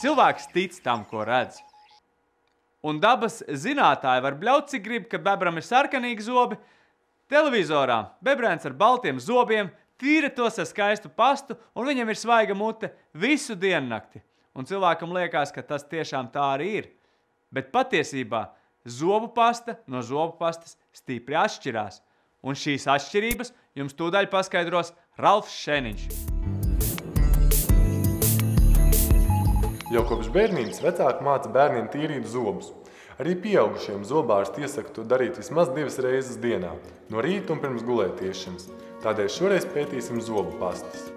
cilvēks tic tam, ko redz. Un dabas zinātāji var bļaut, cik grib, ka bebram ir sarkanīgi zobi. Televizorā bebrēns ar baltiem zobiem tīra tos ar skaistu pastu, un viņam ir svaiga mute visu diennakti. Un cilvēkam liekas, ka tas tiešām tā arī ir. Bet patiesībā zobu pasta no zobu pastas stipri atšķirās. Un šīs atšķirības jums tūdaļ paskaidros Ralfs Šeniņš. Jau kopš bērnības vecāki māca bērniem tīrīt zobus. Arī pieaugušiem zobārsti iesaka to darīt vismaz 2 reizes dienā, no rīta un pirms gulētiešanas. Tādēļ šoreiz pētīsim zobu pastas.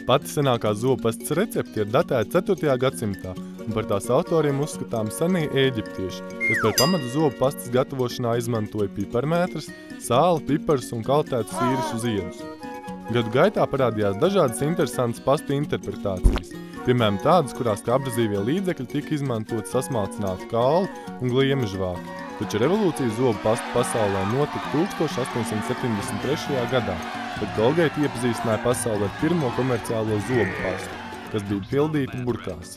Pati senākā zobu pastas recepte ir datēta 4. gadsimtā, un par tās autoriem uzskatām senie ēģiptieši, kas par pamatu zobu pastas gatavošanā izmantoja piparmētras, sāli, piparus un kaltētus īrisu ziedus. Gadu gaitā parādījās dažādas interesantas pastu interpretācijas, piemēram tādas, kurās kā abrazīvie līdzekļi tika izmantot sasmalcinātu kauli un gliemežvāki. Taču revolūcija zobu pastu pasaulē notika 1873. gadā, kad Colgate iepazīstināja pasauli ar pirmo komerciālo zobu pastu, kas bija pildīta burkās.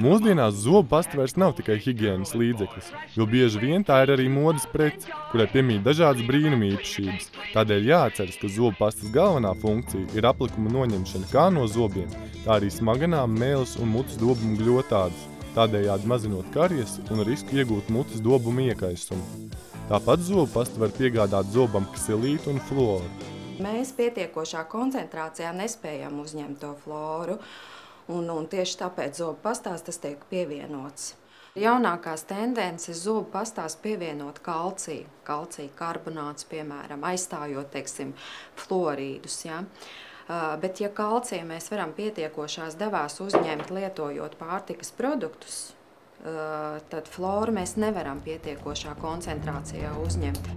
Mūsdienās zobu pasta vairs nav tikai higienas līdzeklis, jo bieži vien tā ir arī modes prece, kurai piemīt dažādas brīnuma īpašības. Tādēļ jāatceras, ka zobu pastas galvenā funkcija ir aplikuma noņemšana kā no zobiem, tā arī smaganām, mēles un mutes dobumu gļotādas, tādējādi mazinot karies un risku iegūt mutes dobumu iekaisumu. Tāpat zobu pasta var piegādāt zobam ksilītu un floru. Mēs pietiekošā koncentrācijā nespējam uzņemt to floru, un tieši tāpēc zobu pastās tas tiek pievienots. Jaunākās tendences zobu pastās pievienot kalciju, kalcija karbonāts, piemēram, aizstājot, teiksim, fluorīdus. Ja? Bet, ja kalciju mēs varam pietiekošās devās uzņemt, lietojot pārtikas produktus, tad floru mēs nevaram pietiekošā koncentrācijā uzņemt.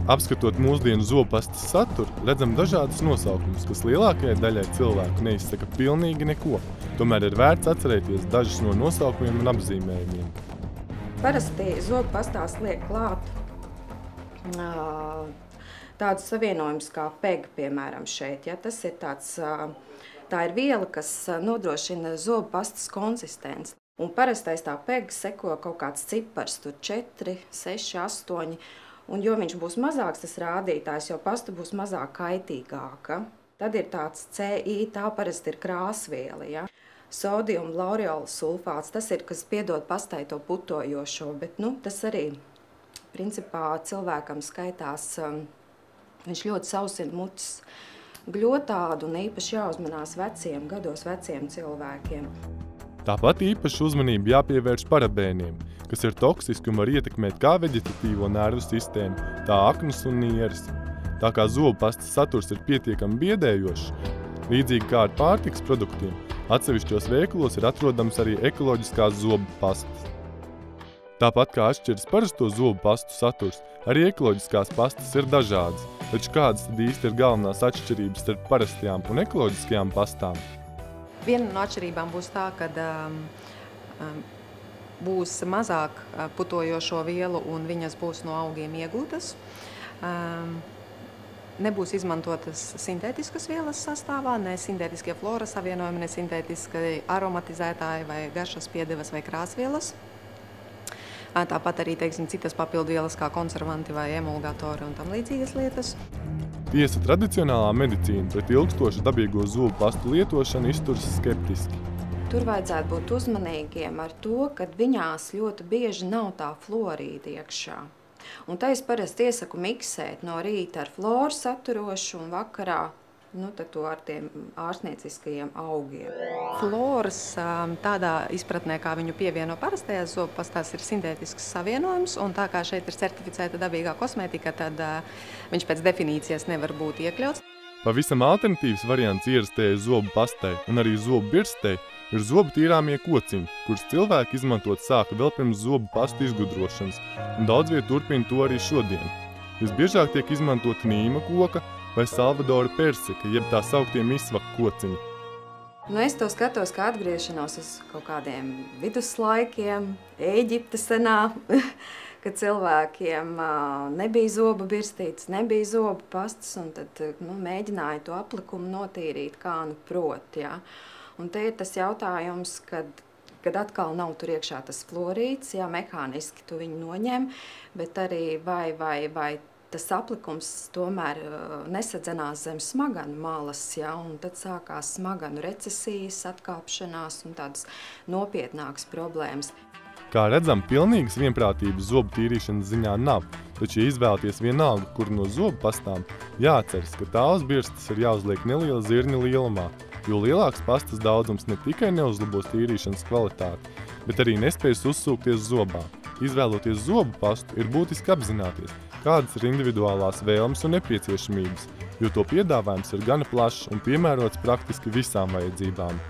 Apskatot mūsdienu zobu pastas saturu, redzam dažādas nosaukumus, kas lielākajai daļai cilvēku neizsaka pilnīgi neko. Tomēr ir vērts atcerēties dažus no nosaukumiem un apzīmējumiem. Parasti zobu pastās liek klāt tādus savienojumus kā PEG, piemēram, šeit. Ja? Tas ir tā ir viela, kas nodrošina zobu pastas konsistenci. Un parastais tā PEG seko kaut kāds cipars, tur 4, 6, 8. Un jo viņš būs mazāks, tas rādītājs, jo pasta būs mazāk kaitīgāka. Tad ir tāds CI, tā parasti ir krāsviela. Ja? Sodium laureola sulfāts, tas ir, kas piedod pastai to putojošo, bet tas arī, principā, cilvēkam skaitās, viņš ļoti sausina mutes gļotādu un īpaši jāuzmanās gados veciem cilvēkiem. Tāpat īpaši uzmanību jāpievērš parabēniem, kas ir toksiski un var ietekmēt kā veģetatīvo nervu sistēmu, tā aknas un nieres. Tā kā zobu pastas saturs ir pietiekami biedējošs, līdzīgi kā ar pārtikas produktiem, atsevišķos veikalos ir atrodams arī ekoloģiskās zobu pastas. Tāpat kā atšķiras parasto zobu pastu saturs, arī ekoloģiskās pastas ir dažādas, taču kādas tad īsti ir galvenās atšķirības starp parastajām un ekoloģiskajām pastām? Viena no atšķirībām būs tā, ka būs mazāk putojošo vielu un viņas būs no augiem iegūtas. Nebūs izmantotas sintētiskas vielas sastāvā, ne sintētiskie flora savienojumi, ne sintētiskie aromatizētāji vai garšas piedevas vai krāsvielas. Tāpat arī, teiksim, citas papildu vielas kā konservanti vai emulgatori un tam līdzīgas lietas. Tiesa, tradicionālā medicīna pret ilgstošu dabīgo zobu pastu lietošanu izturas skeptiski. Tur vajadzētu būt uzmanīgiem ar to, ka viņās ļoti bieži nav tā fluorīda iekšā. Un tā es parasti iesaku miksēt no rīta ar floru saturošu un vakarā tad to ar tiem ārstnieciskajiem augiem. Floras tādā izpratnē, kā viņu pievieno parastajās zobu pastās, ir sintētisks savienojums, un tā kā šeit ir certificēta dabīgā kosmētika, tad viņš pēc definīcijas nevar būt iekļauts. Pavisam alternatīvs variants ierastējai zobu pastai un arī zobu birstei ir zobu tīrāmie kociņi, kurus cilvēki izmantot sāka vēl pirms zobu pastu izgudrošanas, un daudz viet turpina to arī šodien. Visbiežāk tiek izmantot nīma koka vai salvadora persika, jeb tā sauktie misvaku kociņi. Es to skatos kā atgriešanos uz kaut kādiem viduslaikiem, Ēģipte senā, kad cilvēkiem nebija zobu birstītes, nebija zobu pastas, un tad mēģināja to aplikumu notīrīt kā prot. Ja? Un te ir tas jautājums, kad kad atkal nav tur iekšā tas fluorīds, jā, mehāniski tu viņu noņem, bet arī vai tas aplikums tomēr nesadzenās zem smaganu malas, ja, un tad sākās smaganu recesijas, atkāpšanās un tādas nopietnākas problēmas. Kā redzam, pilnīgas vienprātības zobu tīrīšanas ziņā nav, taču, ja izvēlaties vienalga, kur no zobu pastām, jāatceras, ka tāls birstas ir jāuzliek neliela zirņa lielumā, jo lielāks pastas daudzums ne tikai neuzlabos tīrīšanas kvalitāti, bet arī nespējas uzsūkties zobā. Izvēloties zobu pastu, ir būtiski apzināties, kādas ir individuālās vēlmes un nepieciešamības, jo to piedāvājums ir gana plašs un piemērots praktiski visām vajadzībām.